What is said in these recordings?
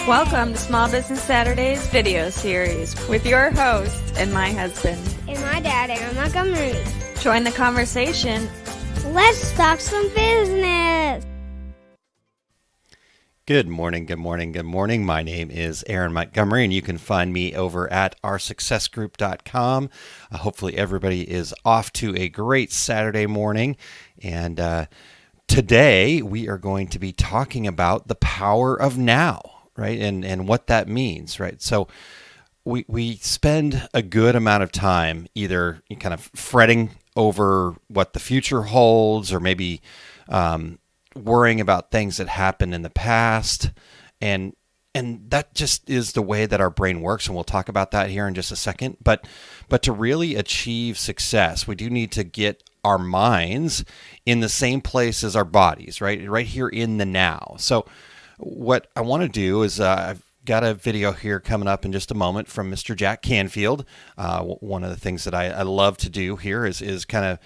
Welcome to Small Business Saturdays video series with your host and my husband. And my dad, Aaron Montgomery. Join the conversation. Let's talk some business. Good morning, good morning, good morning. My name is Aaron Montgomery, and you can find me over at oursuccessgroup.com. Hopefully everybody is off to a great Saturday morning. And today we are going to be talking about the power of now. Right, and what that means, right? So we spend a good amount of time either kind of fretting over what the future holds, or maybe worrying about things that happened in the past, and that just is the way that our brain works, and we'll talk about that here in just a second. But to really achieve success, we do need to get our minds in the same place as our bodies, right here in the now. So what I want to do is I've got a video here coming up in just a moment from Mr. Jack Canfield. One of the things that I love to do here is kind of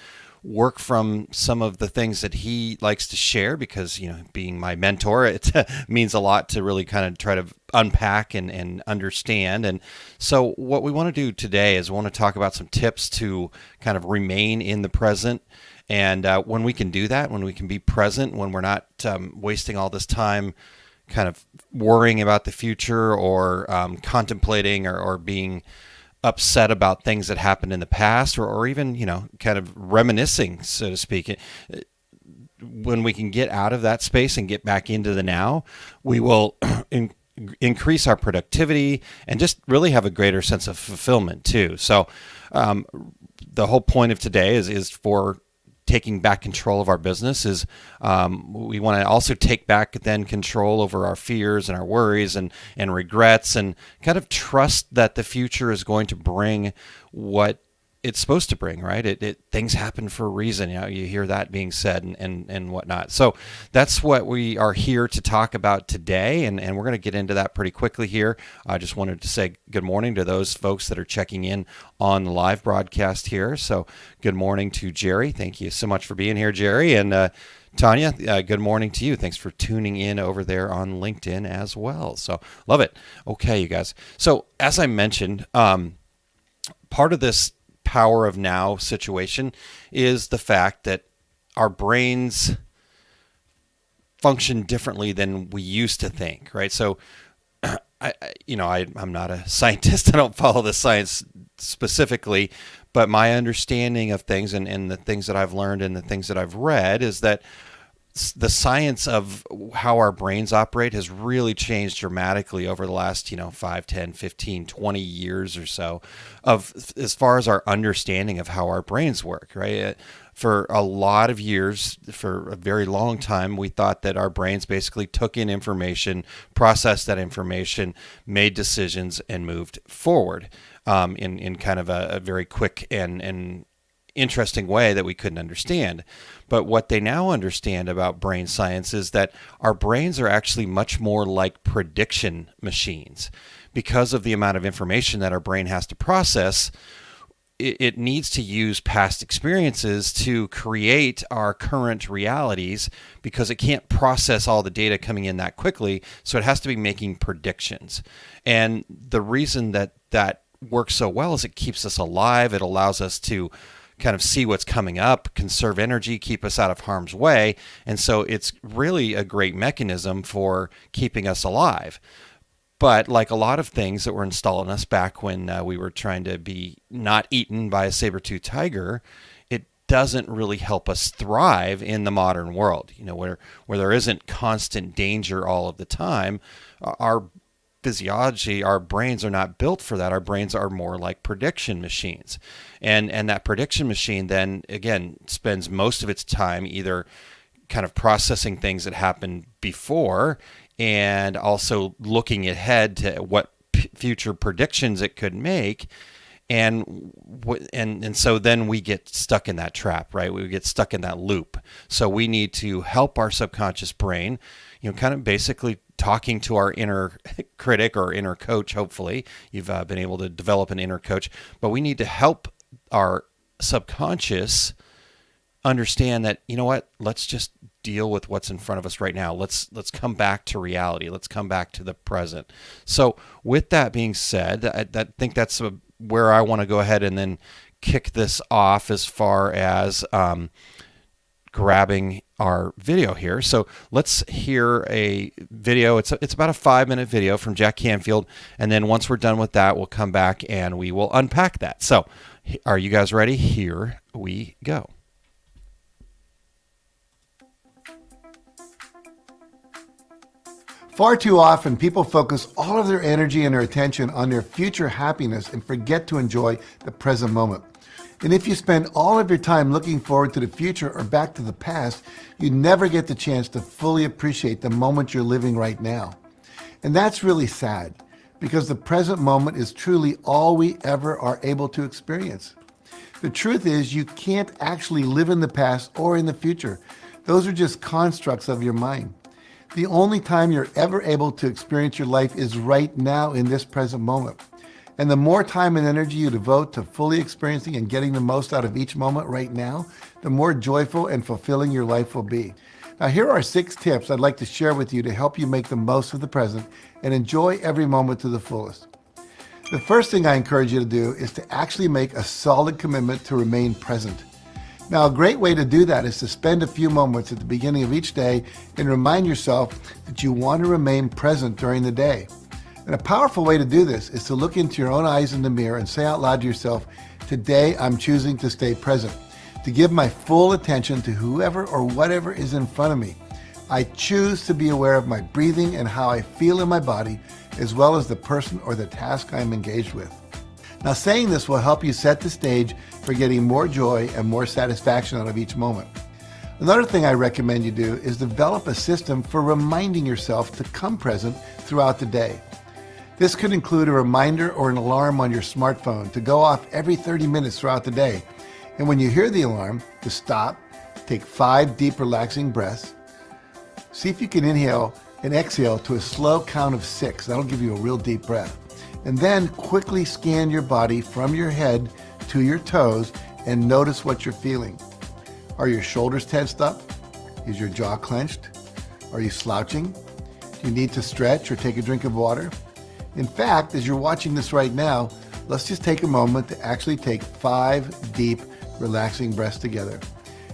work from some of the things that he likes to share, because, being my mentor, it means a lot to really kind of try to unpack and understand. And so what we want to do today is we want to talk about some tips to kind of remain in the present. And when we can do that, when we can be present, when we're not wasting all this time kind of worrying about the future, or contemplating or being upset about things that happened in the past, or even, kind of reminiscing, so to speak. When we can get out of that space and get back into the now, we will increase our productivity and just really have a greater sense of fulfillment too. So the whole point of today is for taking back control of our business. Is we want to also take back then control over our fears and our worries and regrets, and kind of trust that the future is going to bring what it's supposed to bring, right? Things happen for a reason. You hear that being said and whatnot. So that's what we are here to talk about today, and we're going to get into that pretty quickly here. I just wanted to say good morning to those folks that are checking in on the live broadcast here. So good morning to Jerry. Thank you so much for being here, Jerry. And Tanya, good morning to you. Thanks for tuning in over there on LinkedIn as well. So love it. Okay, you guys. So as I mentioned, part of this power of now situation is the fact that our brains function differently than we used to think, right? So I'm not a scientist. I don't follow the science specifically, but my understanding of things and the things that I've learned and the things that I've read is that the science of how our brains operate has really changed dramatically over the last, 5, 10, 15, 20 years or so, as far as our understanding of how our brains work, right? For a lot of years, for a very long time, we thought that our brains basically took in information, processed that information, made decisions, and moved forward in kind of a very quick and interesting way that we couldn't understand. But what they now understand about brain science is that our brains are actually much more like prediction machines. Because of the amount of information that our brain has to process, it needs to use past experiences to create our current realities, because it can't process all the data coming in that quickly. So it has to be making predictions. And the reason that works so well is it keeps us alive. It allows us to kind of see what's coming up, conserve energy, keep us out of harm's way. And so it's really a great mechanism for keeping us alive. But like a lot of things that were installed in us back when we were trying to be not eaten by a saber-toothed tiger, it doesn't really help us thrive in the modern world. Where there isn't constant danger all of the time. Our physiology, our brains are not built for that. Our brains are more like prediction machines. And that prediction machine then, again, spends most of its time either kind of processing things that happened before and also looking ahead to what future predictions it could make. And so then we get stuck in that trap, right? We get stuck in that loop. So we need to help our subconscious brain, kind of basically talking to our inner critic or inner coach. Hopefully you've been able to develop an inner coach, but we need to help our subconscious understand that, let's just deal with what's in front of us right now. Let's come back to reality. Let's come back to the present. So with that being said, I think that's where I want to go ahead and then kick this off as far as grabbing our video here. So let's hear a video. It's about a 5-minute video from Jack Canfield. And then once we're done with that, we'll come back and we will unpack that. So are you guys ready? Here we go. Far too often, people focus all of their energy and their attention on their future happiness and forget to enjoy the present moment. And if you spend all of your time looking forward to the future or back to the past, you never get the chance to fully appreciate the moment you're living right now. And that's really sad, because the present moment is truly all we ever are able to experience. The truth is, you can't actually live in the past or in the future. Those are just constructs of your mind. The only time you're ever able to experience your life is right now in this present moment. And the more time and energy you devote to fully experiencing and getting the most out of each moment right now, the more joyful and fulfilling your life will be. Now, here are 6 tips I'd like to share with you to help you make the most of the present and enjoy every moment to the fullest. The first thing I encourage you to do is to actually make a solid commitment to remain present. Now, a great way to do that is to spend a few moments at the beginning of each day and remind yourself that you want to remain present during the day. And a powerful way to do this is to look into your own eyes in the mirror and say out loud to yourself, "Today I'm choosing to stay present, to give my full attention to whoever or whatever is in front of me. I choose to be aware of my breathing and how I feel in my body, as well as the person or the task I'm engaged with." Now, saying this will help you set the stage for getting more joy and more satisfaction out of each moment. Another thing I recommend you do is develop a system for reminding yourself to come present throughout the day. This could include a reminder or an alarm on your smartphone to go off every 30 minutes throughout the day. And when you hear the alarm, to stop, take 5 deep, relaxing breaths. See if you can inhale and exhale to a slow count of 6. That'll give you a real deep breath. And then quickly scan your body from your head to your toes and notice what you're feeling. Are your shoulders tensed up? Is your jaw clenched? Are you slouching? Do you need to stretch or take a drink of water? In fact, as you're watching this right now, let's just take a moment to actually take 5 deep, relaxing breaths together.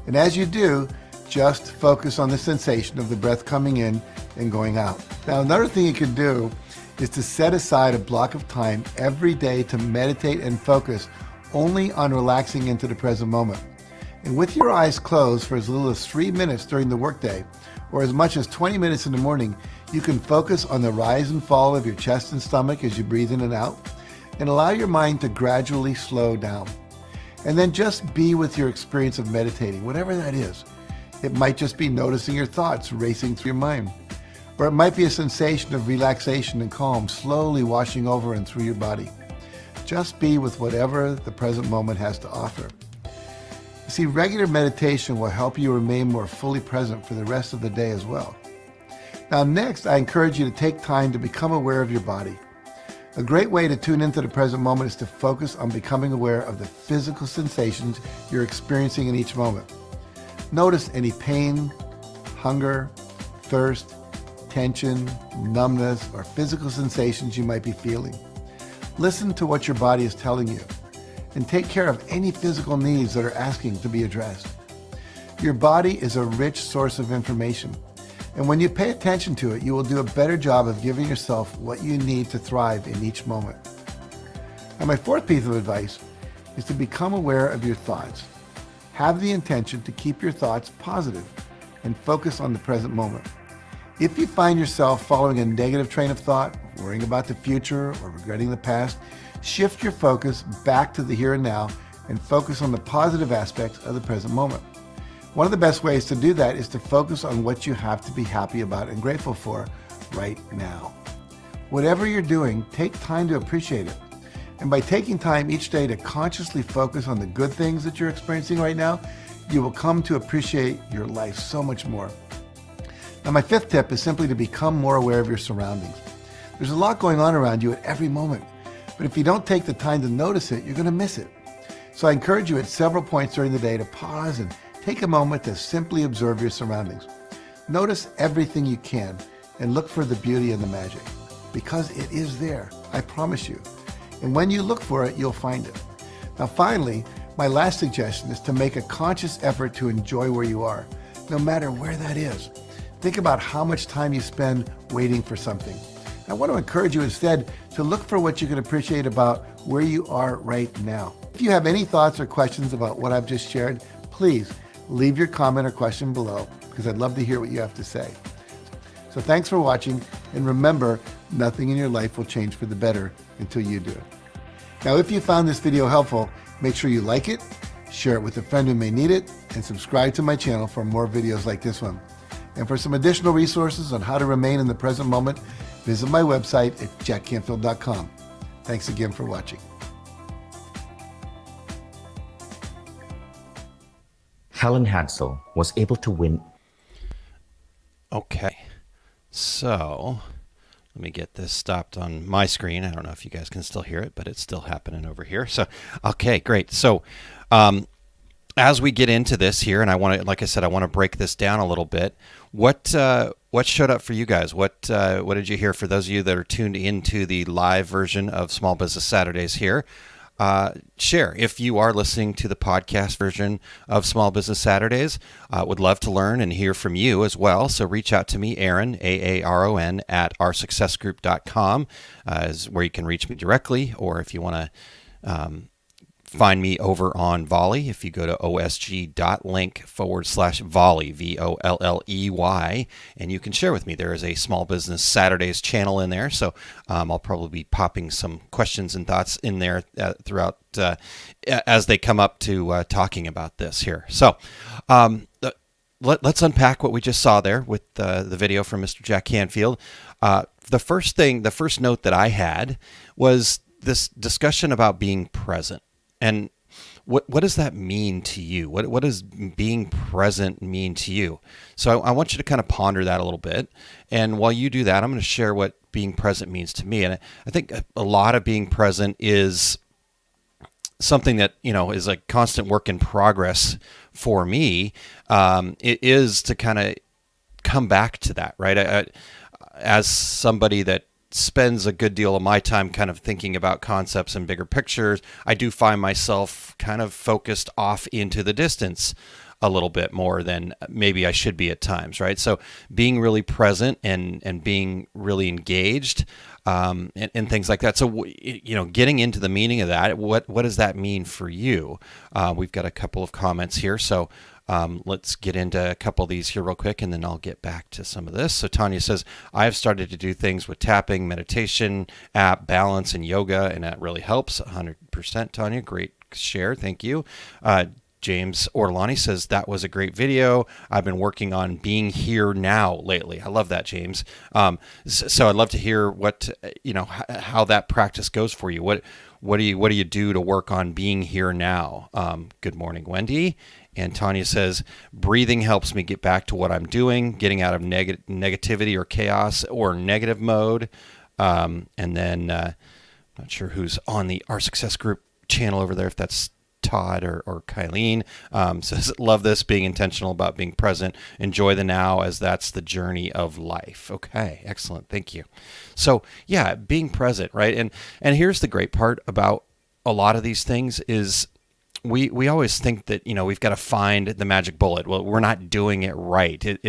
And as you do, just focus on the sensation of the breath coming in and going out. Now, another thing you can do is to set aside a block of time every day to meditate and focus only on relaxing into the present moment. And with your eyes closed for as little as 3 minutes during the workday, or as much as 20 minutes in the morning, you can focus on the rise and fall of your chest and stomach as you breathe in and out, and allow your mind to gradually slow down. And then just be with your experience of meditating, whatever that is. It might just be noticing your thoughts racing through your mind. Or it might be a sensation of relaxation and calm slowly washing over and through your body. Just be with whatever the present moment has to offer. You see, regular meditation will help you remain more fully present for the rest of the day as well. Now, next, I encourage you to take time to become aware of your body. A great way to tune into the present moment is to focus on becoming aware of the physical sensations you're experiencing in each moment. Notice any pain, hunger, thirst, tension, numbness, or physical sensations you might be feeling. Listen to what your body is telling you, and take care of any physical needs that are asking to be addressed. Your body is a rich source of information, And when you pay attention to it, you will do a better job of giving yourself what you need to thrive in each moment. And my fourth piece of advice is to become aware of your thoughts. Have the intention to keep your thoughts positive and focus on the present moment. If you find yourself following a negative train of thought, worrying about the future or regretting the past, shift your focus back to the here and now and focus on the positive aspects of the present moment. One of the best ways to do that is to focus on what you have to be happy about and grateful for right now. Whatever you're doing, take time to appreciate it. And by taking time each day to consciously focus on the good things that you're experiencing right now, you will come to appreciate your life so much more. Now, my fifth tip is simply to become more aware of your surroundings. There's a lot going on around you at every moment, but if you don't take the time to notice it, you're going to miss it. So I encourage you at several points during the day to pause and take a moment to simply observe your surroundings. Notice everything you can and look for the beauty and the magic, because it is there, I promise you. And when you look for it, you'll find it. Now finally, my last suggestion is to make a conscious effort to enjoy where you are, no matter where that is. Think about how much time you spend waiting for something. I want to encourage you instead to look for what you can appreciate about where you are right now. If you have any thoughts or questions about what I've just shared, please leave your comment or question below, because I'd love to hear what you have to say. So thanks for watching, and remember, nothing in your life will change for the better until you do it. Now, if you found this video helpful, make sure you like it, share it with a friend who may need it, and subscribe to my channel for more videos like this one. And for some additional resources on how to remain in the present moment, visit my website at jackcanfield.com. Thanks again for watching. Helen Hansel was able to win. Okay, so let me get this stopped on my screen. I don't know if you guys can still hear it, but it's still happening over here. So, okay, great. So, as we get into this here, and I want to, like I said, I want to break this down a little bit. What showed up for you guys? What did you hear? For those of you that are tuned into the live version of Small Business Saturdays here, share. If you are listening to the podcast version of Small Business Saturdays, would love to learn and hear from you as well. So reach out to me, Aaron, Aaron, at oursuccessgroup.com, is where you can reach me directly, or if you want to find me over on Volley. If you go to osg.link/Volley, Volley, and you can share with me. There is a Small Business Saturdays channel in there, so I'll probably be popping some questions and thoughts in there throughout as they come up to talking about this here. So let's unpack what we just saw there with the video from Mr. Jack Canfield. The first note that I had was this discussion about being present. And what does that mean to you? What does being present mean to you? So I want you to kind of ponder that a little bit. And while you do that, I'm going to share what being present means to me. And I think a lot of being present is something that, is a constant work in progress for me. It is to kind of come back to that, right? As somebody that spends a good deal of my time kind of thinking about concepts and bigger pictures, I do find myself kind of focused off into the distance a little bit more than maybe I should be at times, right? So being really present and being really engaged and things like that. So, getting into the meaning of that, what does that mean for you? We've got a couple of comments here. So let's get into a couple of these here real quick, and then I'll get back to some of this. So Tanya says, I have started to do things with tapping, meditation, app, balance, and yoga, and that really helps. 100%, Tanya. Great share. Thank you. James Orlani says, that was a great video. I've been working on being here now lately. I love that, James. So I'd love to hear what, how that practice goes for you. What do you do to work on being here now? Good morning, Wendy. And Tanya says, breathing helps me get back to what I'm doing, getting out of negativity or chaos or negative mode. And then, not sure who's on the Our Success Group channel over there, if that's Todd or Kylene, says, love this, being intentional about being present, enjoy the now, as that's the journey of life. Okay, excellent. Thank you. So yeah, being present, right? And here's the great part about a lot of these things is we always think that, we've got to find the magic bullet. Well, we're not doing it right.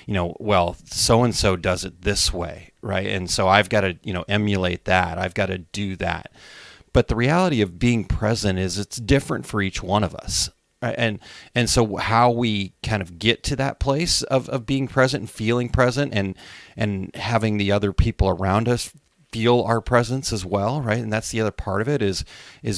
Well, so and so does it this way, right? And so I've got to, emulate that. I've got to do that. But the reality of being present is it's different for each one of us. Right? And so how we kind of get to that place of being present and feeling present and having the other people around us feel our presence as well, right? And that's the other part of it is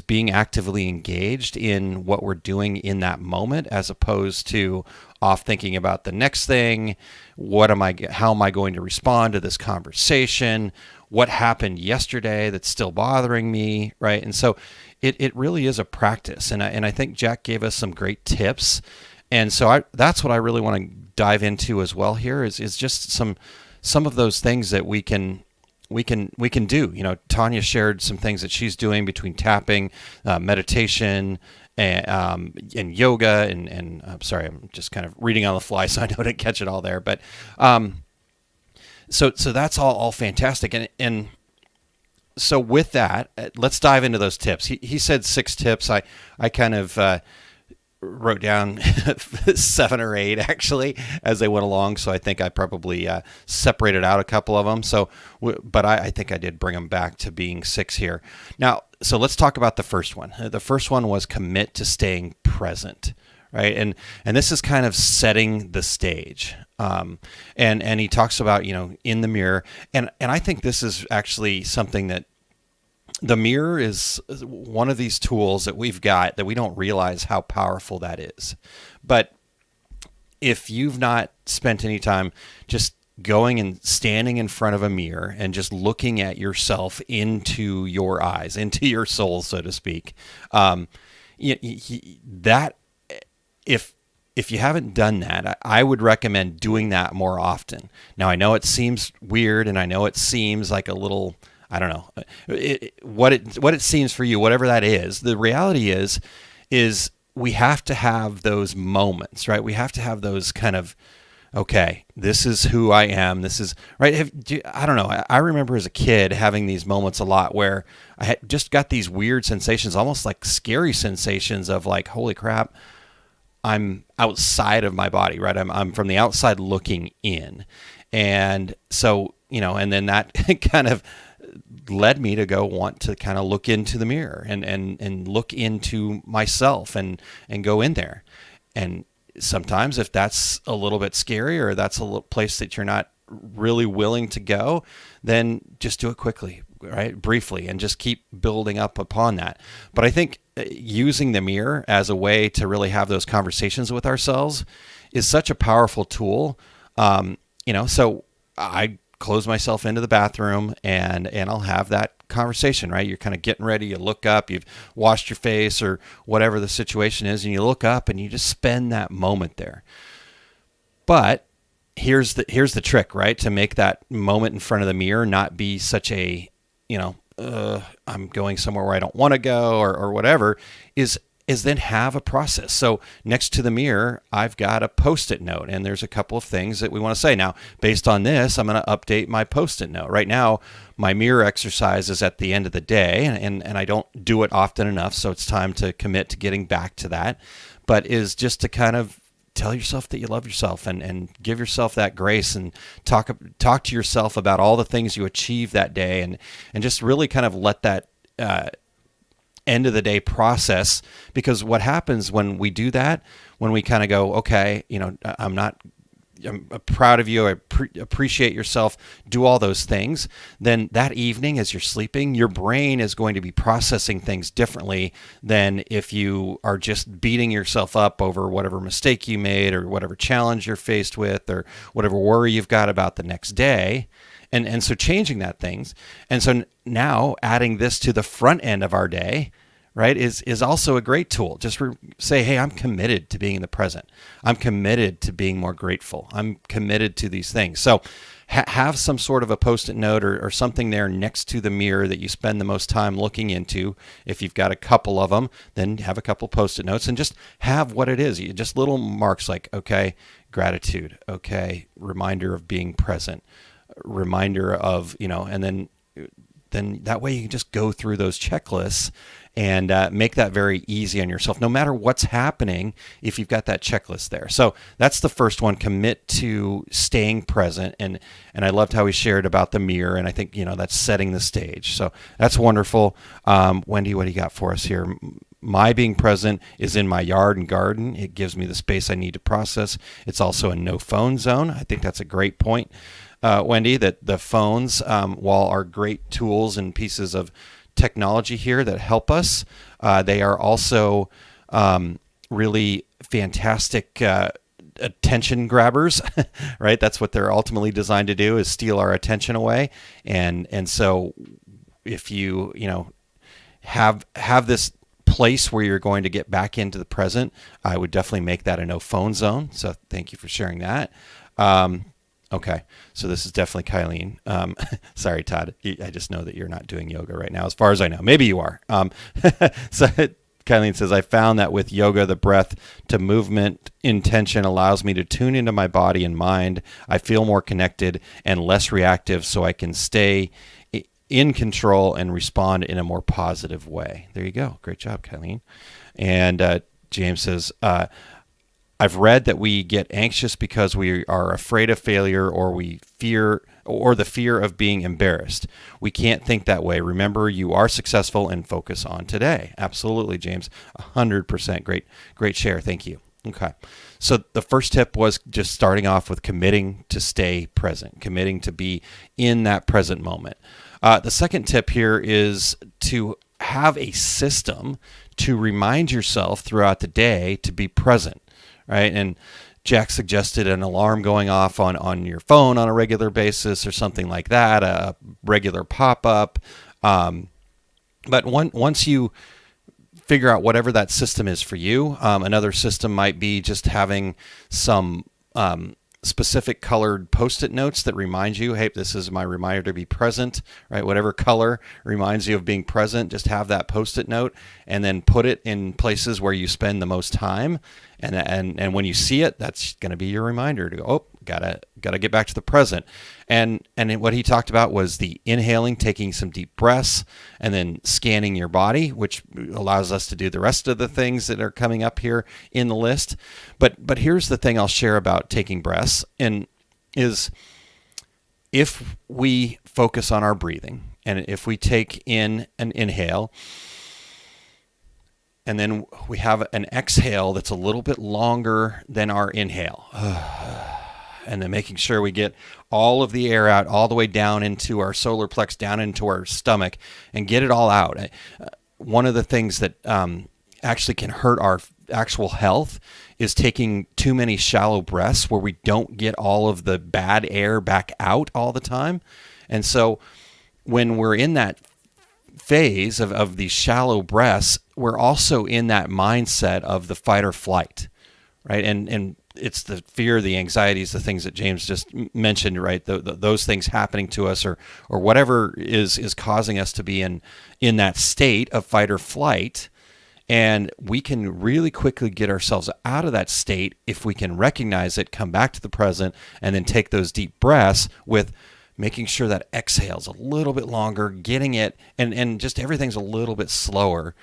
being actively engaged in what we're doing in that moment, as opposed to off thinking about the next thing. How am I going to respond to this conversation? What happened yesterday that's still bothering me, right? And so it really is a practice. And I think Jack gave us some great tips. And so that's what I really want to dive into as well here is just some of those things that we can do. Tanya shared some things that she's doing between tapping, meditation, and yoga, and I'm sorry, I'm just kind of reading on the fly, so I know I didn't catch it all there. But so that's all fantastic, and so with that, let's dive into those tips. He said 6 tips. I kind of wrote down 7 or 8 actually as they went along. So I think I probably separated out a couple of them. But I think I did bring them back to being 6 here. Now, so let's talk about the first one. The first one was commit to staying present, right? And this is kind of setting the stage. And he talks about, in the mirror. And I think this is actually something that the mirror is one of these tools that we've got that we don't realize how powerful that is. But if you've not spent any time just going and standing in front of a mirror and just looking at yourself into your eyes, into your soul, so to speak, that if you haven't done that, I would recommend doing that more often. Now, I know it seems weird, and I know it seems like a little, I don't know, what it seems for you, whatever that is. The reality is we have to have those moments, right? We have to have those kind of, okay, this is who I am. This is right. I don't know. I remember as a kid having these moments a lot where I had just got these weird sensations, almost like scary sensations of like, holy crap, I'm outside of my body, right? I'm from the outside looking in. And so, and then that kind of led me to go want to kind of look into the mirror and look into myself and go in there. And sometimes if that's a little bit scary or that's a little place that you're not really willing to go, then just do it quickly, right? Briefly, and just keep building up upon that. But I think using the mirror as a way to really have those conversations with ourselves is such a powerful tool. So I close myself into the bathroom and I'll have that conversation, right? You're kind of getting ready, you look up, you've washed your face or whatever the situation is, and you look up and you just spend that moment there. But here's the trick, right? To make that moment in front of the mirror not be such a, I'm going somewhere where I don't want to go or whatever, is then have a process. So next to the mirror, I've got a Post-it note, and there's a couple of things that we want to say. Now, based on this, I'm going to update my Post-it note. Right now, my mirror exercise is at the end of the day, and I don't do it often enough, so it's time to commit to getting back to that. But is just to kind of tell yourself that you love yourself and give yourself that grace and talk to yourself about all the things you achieved that day and just really kind of let that end of the day process, because what happens when we do that, when we kind of go, okay, I'm proud of you, I appreciate yourself, do all those things, then that evening as you're sleeping, your brain is going to be processing things differently than if you are just beating yourself up over whatever mistake you made or whatever challenge you're faced with or whatever worry you've got about the next day. And so changing that things. And so now adding this to the front end of our day, right, is also a great tool. Just say, hey, I'm committed to being in the present. I'm committed to being more grateful. I'm committed to these things. So have some sort of a Post-it note or something there next to the mirror that you spend the most time looking into. If you've got a couple of them, then have a couple Post-it notes and just have what it is. Just little marks like, okay, gratitude. Okay, reminder of being present. Reminder of, and then then that way you can just go through those checklists and make that very easy on yourself, no matter what's happening, if you've got that checklist there. So that's the first one, commit to staying present. And I loved how he shared about the mirror, and I think, that's setting the stage. So that's wonderful. Wendy, what do you got for us here? My being present is in my yard and garden. It gives me the space I need to process. It's also a no phone zone. I think that's a great point, Wendy, that the phones, while are great tools and pieces of technology here that help us, they are also really fantastic attention grabbers, right? That's what they're ultimately designed to do, is steal our attention away. And so if you have this place where you're going to get back into the present, I would definitely make that a no phone zone. So thank you for sharing that. Okay, so this is definitely Kylene. Sorry, Todd. I just know that you're not doing yoga right now, as far as I know. Maybe you are. So Kylene says, I found that with yoga, the breath to movement intention allows me to tune into my body and mind. I feel more connected and less reactive, so I can stay in control and respond in a more positive way. There you go. Great job, Kylene. And James says, I've read that we get anxious because we are afraid of failure, or the fear of being embarrassed. We can't think that way. Remember, you are successful, and focus on today. Absolutely, James. 100%. Great share. Thank you. Okay. So the first tip was just starting off with committing to stay present, committing to be in that present moment. The second tip here is to have a system to remind yourself throughout the day to be present. Right. And Jack suggested an alarm going off on your phone on a regular basis, or something like that, a regular pop-up. But once you figure out whatever that system is for you, another system might be just having some specific colored Post-it notes that remind you, hey, this is my reminder to be present, right? Whatever color reminds you of being present, just have that Post-it note, and then put it in places where you spend the most time. And when you see it, that's going to be your reminder to go, oh, gotta get back to the present. And what he talked about was the inhaling, taking some deep breaths, and then scanning your body, which allows us to do the rest of the things that are coming up here in the list. But here's the thing I'll share about taking breaths, and is if we focus on our breathing, and if we take in an inhale, and then we have an exhale that's a little bit longer than our inhale. And then making sure we get all of the air out all the way down into our solar plex, down into our stomach, and get it all out. One of the things that actually can hurt our actual health is taking too many shallow breaths where we don't get all of the bad air back out all the time. And so when we're in that phase of these shallow breaths, we're also in that mindset of the fight or flight, right? And it's the fear, the anxieties, the things that James just mentioned, right? Those things happening to us, or whatever is causing us to be in that state of fight or flight. And we can really quickly get ourselves out of that state if we can recognize it, come back to the present, and then take those deep breaths with making sure that exhale's a little bit longer, getting it, and just everything's a little bit slower.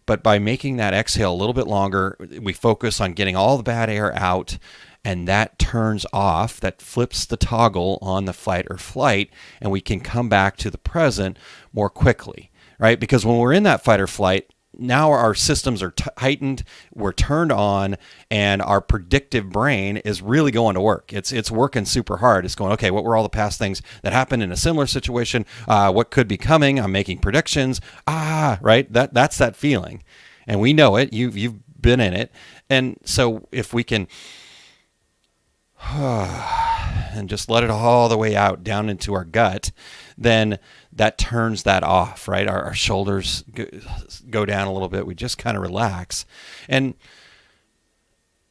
But by making that exhale a little bit longer, we focus on getting all the bad air out, and that turns off, that flips the toggle on the fight or flight, and we can come back to the present more quickly, right? Because when we're in that fight or flight, now our systems are heightened, we're turned on, and our predictive brain is really going to work. It's working super hard. It's going, okay, what were all the past things that happened in a similar situation? What could be coming? I'm making predictions. Right? That's that feeling. And we know it. You've been in it. And so if we can and just let it all the way out down into our gut, then that turns that off, right? Our shoulders go down a little bit. We just kind of relax. And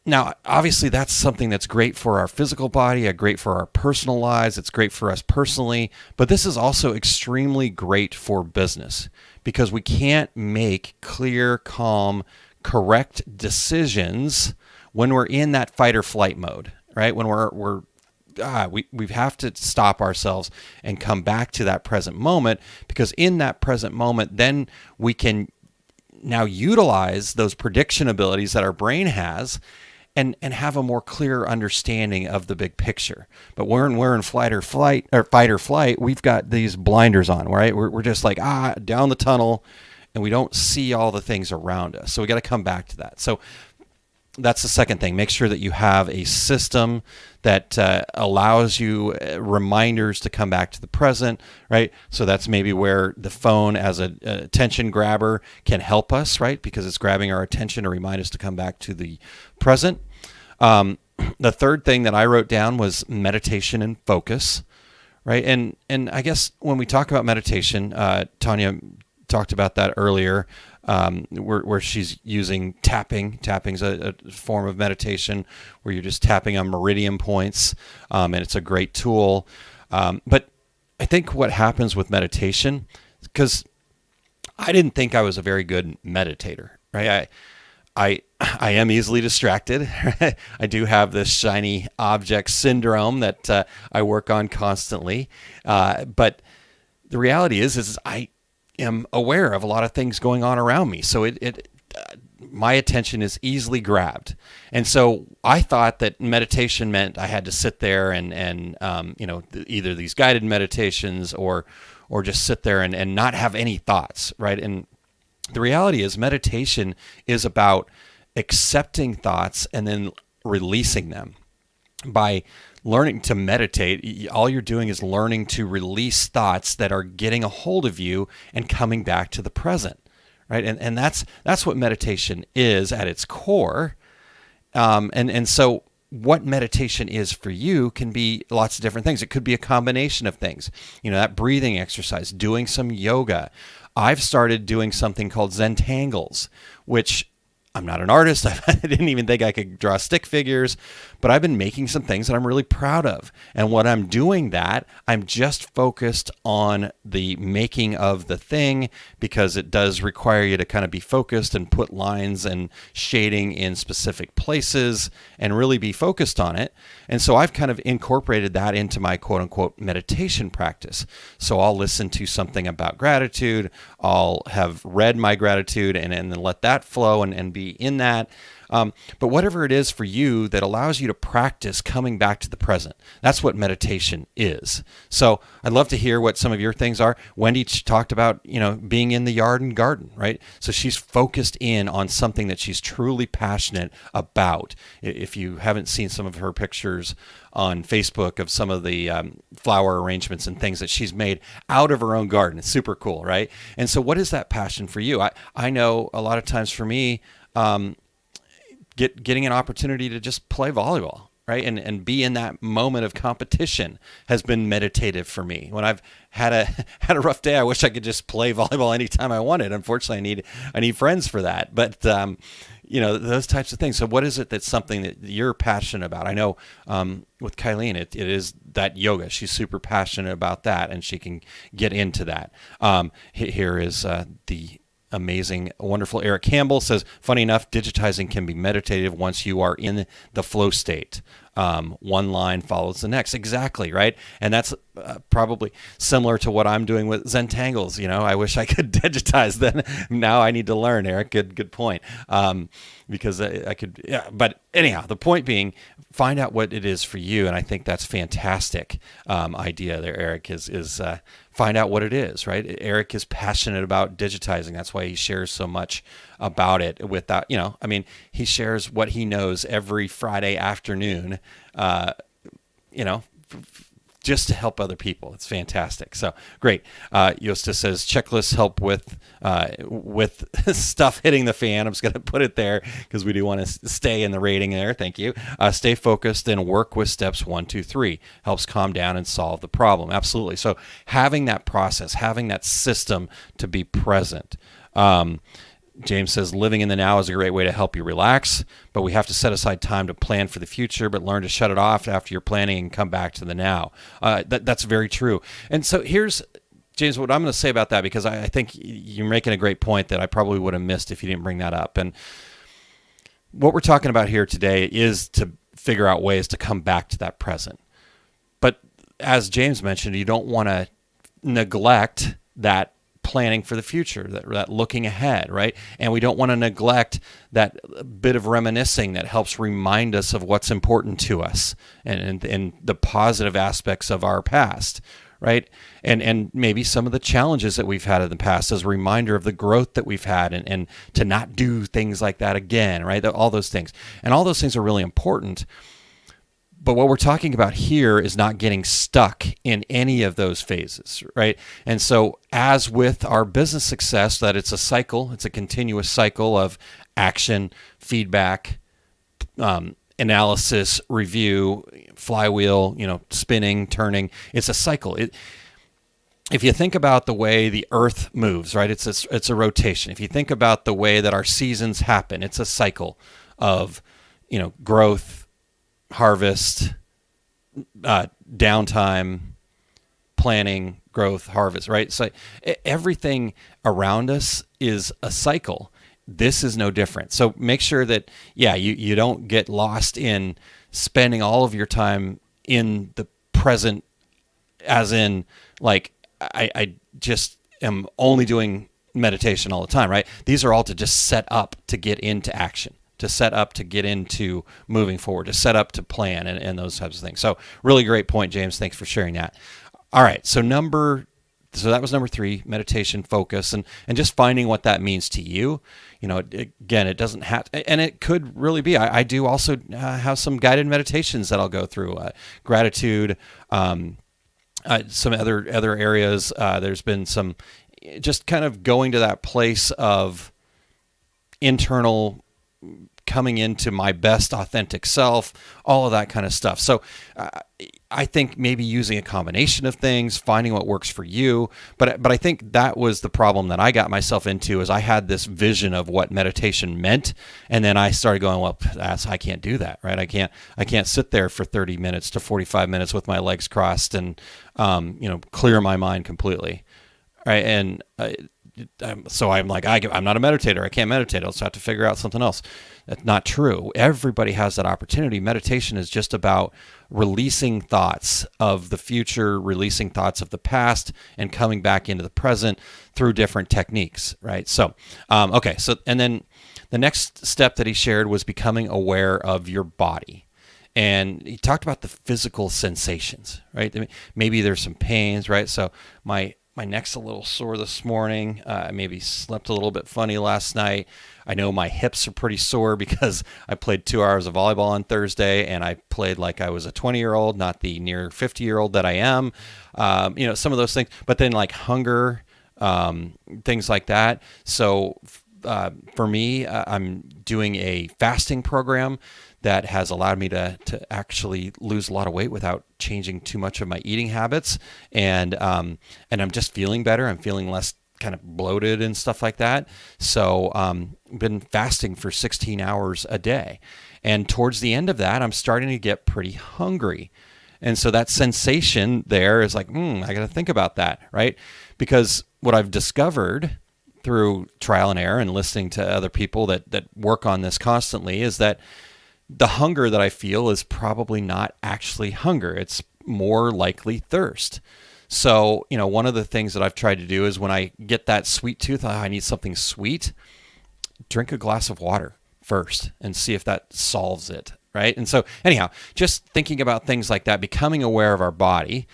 now, obviously, that's something that's great for our physical body, great for our personal lives. It's great for us personally. But this is also extremely great for business, because we can't make clear, calm, correct decisions when we're in that fight or flight mode, right? When we're we have to stop ourselves and come back to that present moment, because in that present moment, then we can now utilize those prediction abilities that our brain has and have a more clear understanding of the big picture. But when we're in fight or flight, we've got these blinders on, right? We're just like, down the tunnel, and we don't see all the things around us. So we got to come back to that. So that's the second thing. Make sure that you have a system that allows you reminders to come back to the present, right? So that's maybe where the phone as a attention grabber can help us, right? Because it's grabbing our attention to remind us to come back to the present. The third thing that I wrote down was meditation and focus, right? And I guess when we talk about meditation, Tanya talked about that earlier, where she's using tapping. Tapping's a form of meditation where you're just tapping on meridian points, and it's a great tool. But I think what happens with meditation, because I didn't think I was a very good meditator, right? I am easily distracted. I do have this shiny object syndrome that I work on constantly. But the reality is I am aware of a lot of things going on around me. So my attention is easily grabbed. And so I thought that meditation meant I had to sit there and either these guided meditations or just sit there and not have any thoughts, right? And the reality is meditation is about accepting thoughts and then releasing them. By learning to meditate, all you're doing is learning to release thoughts that are getting a hold of you and coming back to the present, right? And that's what meditation is at its core. And so what meditation is for you can be lots of different things. It could be a combination of things. That breathing exercise, doing some yoga. I've started doing something called Zentangles, which I'm not an artist. I didn't even think I could draw stick figures, but I've been making some things that I'm really proud of. And when I'm doing that, I'm just focused on the making of the thing, because it does require you to kind of be focused and put lines and shading in specific places and really be focused on it. And so I've kind of incorporated that into my quote unquote meditation practice. So I'll listen to something about gratitude. I'll have read my gratitude and then let that flow and be in that. But whatever it is for you that allows you to practice coming back to the present, that's what meditation is. So I'd love to hear what some of your things are. Wendy talked about, being in the yard and garden, right? So she's focused in on something that she's truly passionate about. If you haven't seen some of her pictures on Facebook of some of the flower arrangements and things that she's made out of her own garden, it's super cool, right? And so what is that passion for you? I know a lot of times for me, getting an opportunity to just play volleyball, right? And be in that moment of competition has been meditative for me. When I've had a rough day, I wish I could just play volleyball anytime I wanted. Unfortunately, I need friends for that. But those types of things. So what is it that's something that you're passionate about? I know with Kylene, it is that yoga. She's super passionate about that, and she can get into that. Here is the amazing, wonderful Eric Campbell says, funny enough, digitizing can be meditative once you are in the flow state. One line follows the next. Exactly, right? And that's probably similar to what I'm doing with Zentangles. I wish I could digitize then. Now I need to learn, Eric. Good point. Because I could, yeah. But anyhow, the point being, find out what it is for you. And I think that's fantastic idea there, Eric, is find out what it is, right? Eric is passionate about digitizing. That's why he shares so much about it without, he shares what he knows every Friday afternoon, just to help other people. It's fantastic. So great. Yosta says checklists help with stuff hitting the fan. I'm just going to put it there because we do want to stay in the rating there. Thank you. Stay focused and work with steps 1, 2, 3 helps calm down and solve the problem. Absolutely. So having that process, having that system to be present. James says, living in the now is a great way to help you relax, but we have to set aside time to plan for the future, but learn to shut it off after you're planning and come back to the now. That's very true. And so here's, James, what I'm going to say about that, because I think you're making a great point that I probably would have missed if you didn't bring that up. And what we're talking about here today is to figure out ways to come back to that present. as James mentioned, you don't want to neglect that planning for the future, that looking ahead, right? And we don't want to neglect that bit of reminiscing that helps remind us of what's important to us and the positive aspects of our past, right? And maybe some of the challenges that we've had in the past as a reminder of the growth that we've had and to not do things like that again, right? All those things. And all those things are really important. But what we're talking about here is not getting stuck in any of those phases, right? And so as with our business success, that it's a cycle, it's a continuous cycle of action, feedback, analysis, review, flywheel, spinning, turning. It's a cycle. If you think about the way the earth moves, right? It's a rotation. If you think about the way that our seasons happen, it's a cycle of, growth, harvest, downtime, planning, growth, harvest, right? So everything around us is a cycle. This is no different. So make sure that, you don't get lost in spending all of your time in the present, as in, like, I just am only doing meditation all the time, right? These are all to just set up to get into action, to set up to get into moving forward, to set up to plan and those types of things. So really great point, James. Thanks for sharing that. All right. So that was number 3, meditation, focus, and just finding what that means to you. Again, it doesn't have to, and it could really be. I do also have some guided meditations that I'll go through, gratitude, some other areas. There's been some just kind of going to that place of internal coming into my best authentic self, all of that kind of stuff. So I think maybe using a combination of things, finding what works for you. But I think that was the problem that I got myself into, is I had this vision of what meditation meant. And then I started going, well, I can't do that, right? I can't sit there for 30 minutes to 45 minutes with my legs crossed and, clear my mind completely. Right. And, so I'm like, I'm not a meditator. I can't meditate. I'll just have to figure out something else. That's not true. Everybody has that opportunity. Meditation is just about releasing thoughts of the future, releasing thoughts of the past, and coming back into the present through different techniques, right? So, okay. So, and then the next step that he shared was becoming aware of your body. And he talked about the physical sensations, right? Maybe there's some pains, right? So my neck's a little sore this morning. I maybe slept a little bit funny last night. I know my hips are pretty sore because I played 2 hours of volleyball on Thursday, and I played like I was a 20-year-old, not the near 50-year-old that I am. Some of those things. But then like hunger, things like that. So for me, I'm doing a fasting program that has allowed me to actually lose a lot of weight without changing too much of my eating habits. And I'm just feeling better. I'm feeling less kind of bloated and stuff like that. So been fasting for 16 hours a day. And towards the end of that, I'm starting to get pretty hungry. And so that sensation there is like, I got to think about that, right? Because what I've discovered through trial and error and listening to other people that work on this constantly is that the hunger that I feel is probably not actually hunger. It's more likely thirst. So, one of the things that I've tried to do is when I get that sweet tooth, I need something sweet, drink a glass of water first and see if that solves it, right? And so anyhow, just thinking about things like that, becoming aware of our body.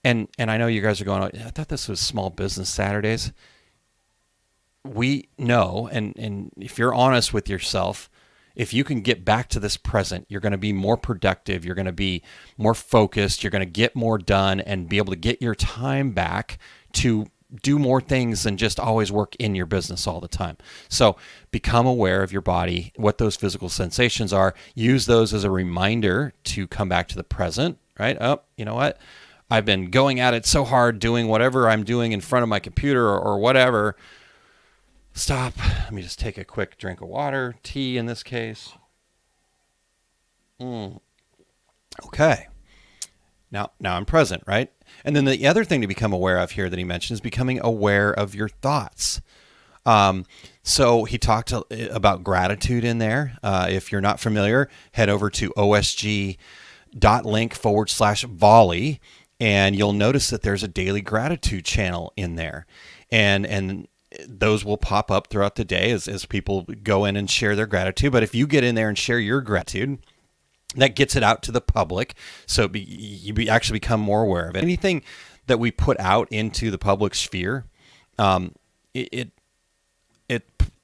And I know you guys are going, I thought this was Small Business Saturdays. We know, and if you're honest with yourself, if you can get back to this present, you're going to be more productive. You're going to be more focused. You're going to get more done and be able to get your time back to do more things than just always work in your business all the time. So become aware of your body, what those physical sensations are. Use those as a reminder to come back to the present, right? Oh, you know what? I've been going at it so hard doing whatever I'm doing in front of my computer or whatever. Stop. Let me just take a quick drink of water, tea in this case. Okay. Now I'm present, right? And then the other thing to become aware of here that he mentioned is becoming aware of your thoughts. So he talked about gratitude in there. If you're not familiar, head over to osg.link/volley. and you'll notice that there's a daily gratitude channel in there, and those will pop up throughout the day as people go in and share their gratitude. But if you get in there and share your gratitude, that gets it out to the public, so you actually become more aware of it. Anything that we put out into the public sphere, it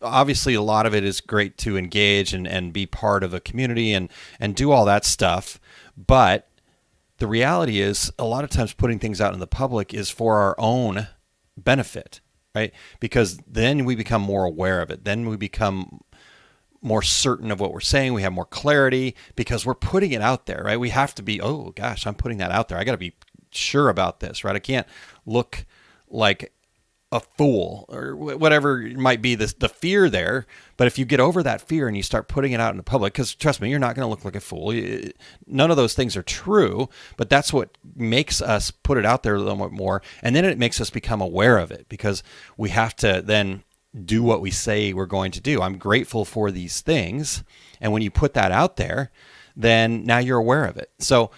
obviously a lot of it is great to engage and be part of a community and do all that stuff. But the reality is a lot of times putting things out in the public is for our own benefit, right? Because then we become more aware of it. Then we become more certain of what we're saying. We have more clarity because we're putting it out there, right? We have to be, oh gosh, I'm putting that out there. I got to be sure about this, right? I can't look like a fool or whatever might be the fear there. But if you get over that fear and you start putting it out in the public, because trust me, you're not going to look like a fool. None of those things are true, but that's what makes us put it out there a little bit more. And then it makes us become aware of it because we have to then do what we say we're going to do. I'm grateful for these things. And when you put that out there, then now you're aware of it. So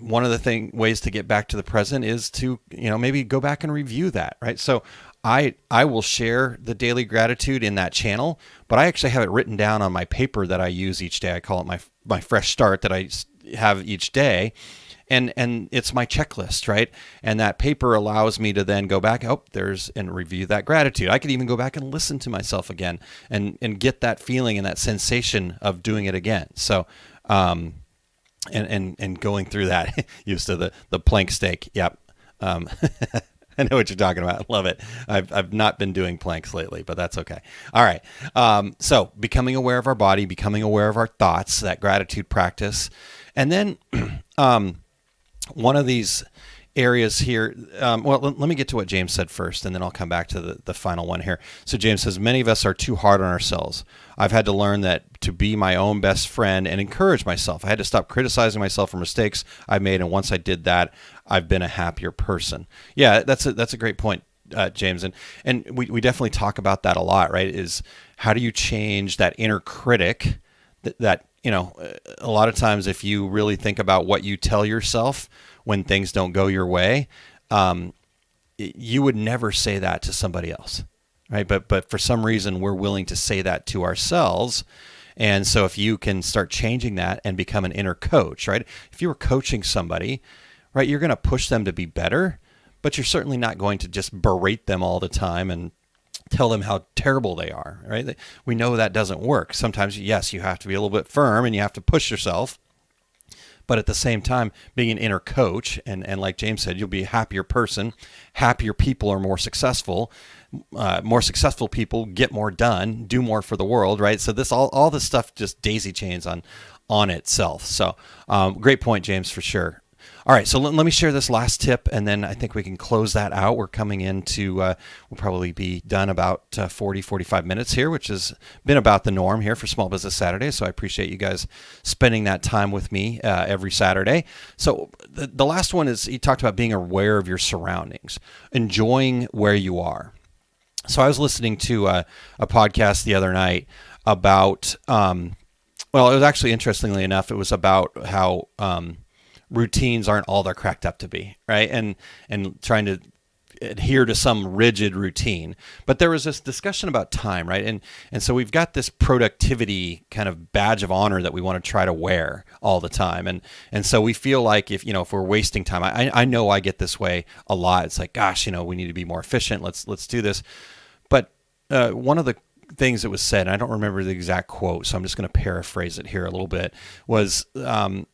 one of the ways to get back to the present is to, maybe go back and review that, right? So I will share the daily gratitude in that channel, but I actually have it written down on my paper that I use each day. I call it my fresh start that I have each day. And it's my checklist, right? And that paper allows me to then go back, and review that gratitude. I could even go back and listen to myself again and get that feeling and that sensation of doing it again. So, and going through that, used to the plank steak. Yep. I know what you're talking about. Love it. I've not been doing planks lately, but that's okay. All right. So becoming aware of our body, becoming aware of our thoughts, that gratitude practice. And then, one of these areas here, let me get to what James said first, and then I'll come back to the final one here. So James says, many of us are too hard on ourselves. I've had to learn that to be my own best friend and encourage myself. I had to stop criticizing myself for mistakes I made, and once I did that, I've been a happier person. Yeah, that's a great point, James, and we definitely talk about that a lot, right? Is how do you change that inner critic that a lot of times if you really think about what you tell yourself when things don't go your way, you would never say that to somebody else, right? But for some reason, we're willing to say that to ourselves. And so if you can start changing that and become an inner coach, right? If you were coaching somebody, right, you're going to push them to be better, but you're certainly not going to just berate them all the time and tell them how terrible they are, right? We know that doesn't work. Sometimes, yes, you have to be a little bit firm and you have to push yourself. But at the same time, being an inner coach, and like James said, you'll be a happier person. Happier people are more successful. More successful people get more done, do more for the world, right? So this all this stuff just daisy chains on itself. So great point, James, for sure. All right, so let me share this last tip, and then I think we can close that out. We're coming into, we'll probably be done about 40, 45 minutes here, which has been about the norm here for Small Business Saturday, so I appreciate you guys spending that time with me every Saturday. So the last one is, he talked about being aware of your surroundings, enjoying where you are. So I was listening to a podcast the other night about, it was actually, interestingly enough, it was about how routines aren't all they're cracked up to be, right? And trying to adhere to some rigid routine. But there was this discussion about time, right? And so we've got this productivity kind of badge of honor that we want to try to wear all the time. And so we feel like if we're wasting time, I know I get this way a lot. It's like, gosh, we need to be more efficient. Let's do this. But one of the things that was said, and I don't remember the exact quote, so I'm just going to paraphrase it here a little bit, was, and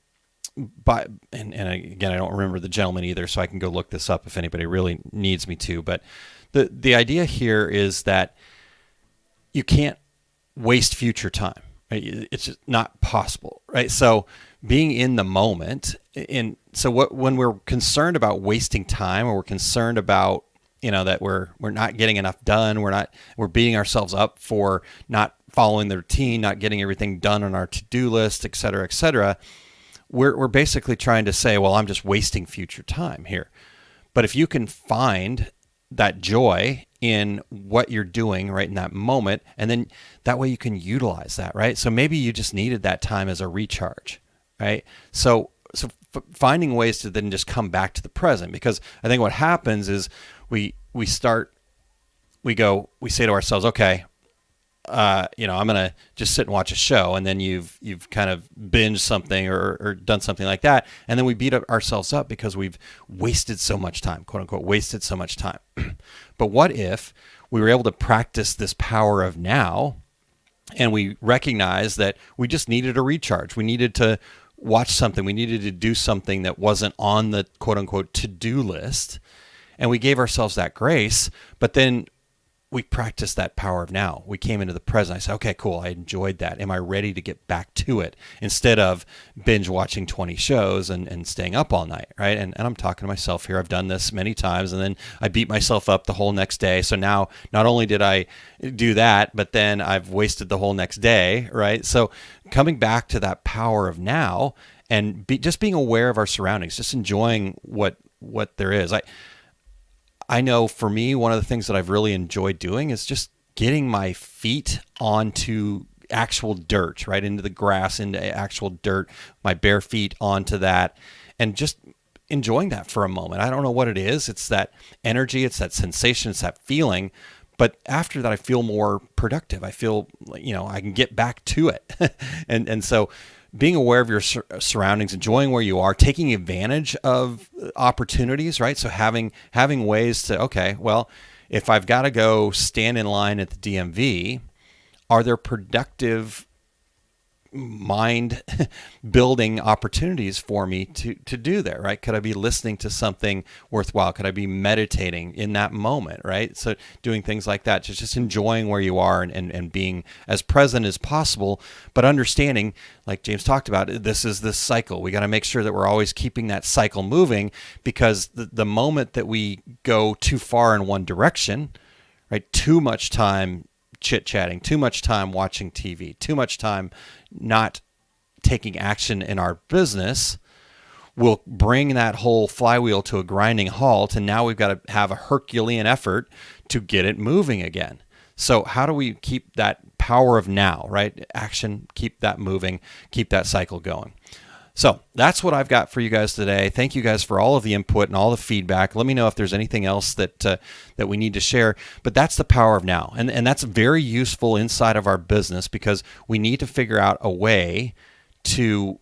again, I don't remember the gentleman either, so I can go look this up if anybody really needs me to. But the idea here is that you can't waste future time. Right? It's just not possible, right? So being in the moment, and so when we're concerned about wasting time, or we're concerned about that we're not getting enough done, we're beating ourselves up for not following the routine, not getting everything done on our to-do list, et cetera, we're basically trying to say, well, I'm just wasting future time here. But if you can find that joy in what you're doing right in that moment, and then that way you can utilize that, right? So maybe you just needed that time as a recharge, right? So finding ways to then just come back to the present, because I think what happens is we say to ourselves, okay, I'm going to just sit and watch a show, and then you've kind of binged something or done something like that, and then we beat ourselves up because we've wasted so much time, quote unquote, wasted so much time. But what if we were able to practice this power of now, and we recognize that we just needed a recharge. We needed to watch something. We needed to do something that wasn't on the quote unquote to-do list. And we gave ourselves that grace, but then we practiced that power of now. We came into the present. I said, okay, cool. I enjoyed that. Am I ready to get back to it? Instead of binge watching 20 shows and staying up all night, right? And I'm talking to myself here. I've done this many times, and then I beat myself up the whole next day. So now not only did I do that, but then I've wasted the whole next day, right? So coming back to that power of now and just being aware of our surroundings, just enjoying what there is. I know for me, one of the things that I've really enjoyed doing is just getting my feet onto actual dirt, right? Into the grass, into actual dirt, my bare feet onto that, and just enjoying that for a moment. I don't know what it is. It's that energy, it's that sensation, it's that feeling. But after that, I feel more productive. I feel, I can get back to it. and so being aware of your surroundings, enjoying where you are, taking advantage of opportunities, right? So having ways to, okay, well, if I've got to go stand in line at the DMV, are there productive mind building opportunities for me to do there, right? Could I be listening to something worthwhile? Could I be meditating in that moment, right? So doing things like that, just enjoying where you are and being as present as possible, but understanding, like James talked about, this is this cycle. We got to make sure that we're always keeping that cycle moving, because the moment that we go too far in one direction, right? Too much time chit-chatting, too much time watching TV, too much time not taking action in our business will bring that whole flywheel to a grinding halt, and now we've got to have a Herculean effort to get it moving again. So how do we keep that power of now, right? Action, keep that moving, keep that cycle going. So that's what I've got for you guys today. Thank you guys for all of the input and all the feedback. Let me know if there's anything else that we need to share. But that's the power of now. And that's very useful inside of our business, because we need to figure out a way to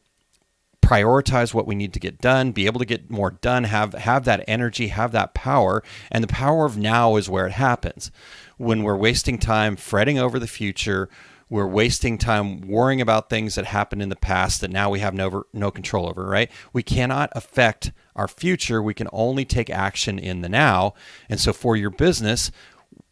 prioritize what we need to get done, be able to get more done, have that energy, have that power. And the power of now is where it happens. When we're wasting time fretting over the future, we're wasting time worrying about things that happened in the past that now we have no control over, right? We cannot affect our future. We can only take action in the now. And so for your business,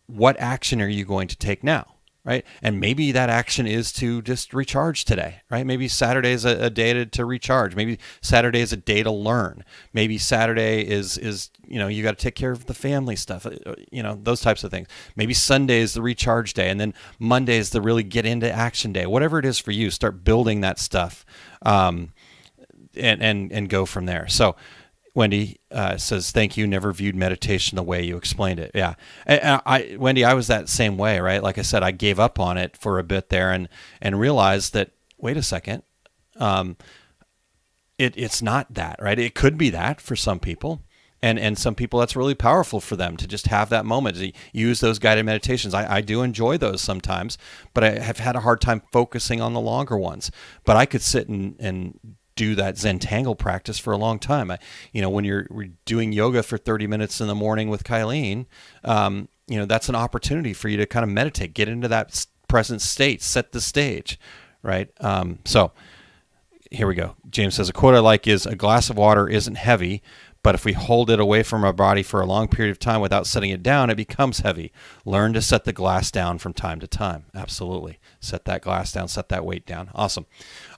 what action are you going to take now? Right? And maybe that action is to just recharge today, right? Maybe Saturday is a day to recharge. Maybe Saturday is a day to learn. Maybe Saturday is you got to take care of the family stuff, those types of things. Maybe Sunday is the recharge day, and then Monday is the really get into action day. Whatever it is for you, start building that stuff, and go from there. So Wendy says, thank you. Never viewed meditation the way you explained it. Yeah. Wendy, I was that same way, right? Like I said, I gave up on it for a bit there and realized that, wait a second, it's not that, right? It could be that for some people. And some people, that's really powerful for them to just have that moment, to use those guided meditations. I do enjoy those sometimes, but I have had a hard time focusing on the longer ones. But I could sit and do that Zentangle practice for a long time. When you're doing yoga for 30 minutes in the morning with Kylene, that's an opportunity for you to kind of meditate, get into that present state, set the stage, right? So here we go. James says, a quote I like is, a glass of water isn't heavy, but if we hold it away from our body for a long period of time without setting it down, it becomes heavy. Learn to set the glass down from time to time. Absolutely. Set that glass down, set that weight down. Awesome.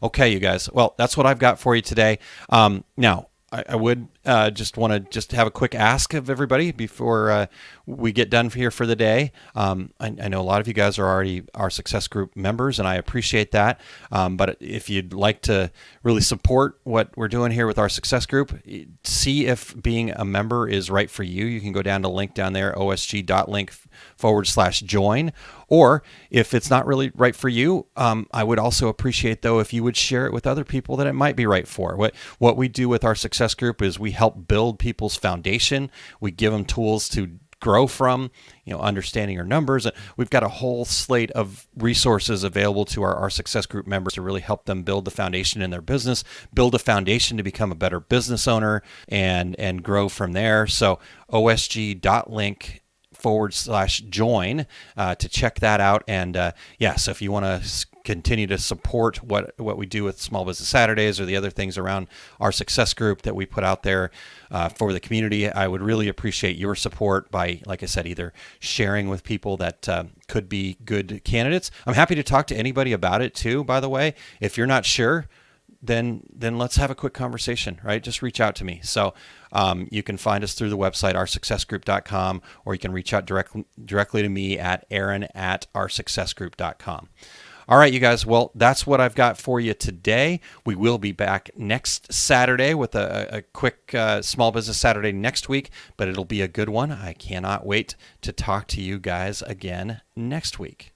Okay, you guys. Well, that's what I've got for you today. Now, I would just want to have a quick ask of everybody before we get done here for the day. I know a lot of you guys are already our Success Group members, and I appreciate that. But if you'd like to really support what we're doing here with our Success Group, see if being a member is right for you. You can go down to link down there, osg.link/join, Or if it's not really right for you, I would also appreciate, though, if you would share it with other people that it might be right for. What we do with our success group is we help build people's foundation. We give them tools to grow from, understanding our numbers. We've got a whole slate of resources available to our Success Group members to really help them build the foundation in their business, build a foundation to become a better business owner and grow from there. So osg.link/join to check that out. And so if you want to continue to support what we do with Small Business Saturdays or the other things around our success group that we put out there for the community, I would really appreciate your support by, like I said, either sharing with people that could be good candidates. I'm happy to talk to anybody about it too, by the way. If you're not sure, then let's have a quick conversation, right? Just reach out to me. So you can find us through the website, oursuccessgroup.com, or you can reach out directly to me at aaron@oursuccessgroup.com. All right, you guys. Well, that's what I've got for you today. We will be back next Saturday with a quick Small Business Saturday next week, but it'll be a good one. I cannot wait to talk to you guys again next week.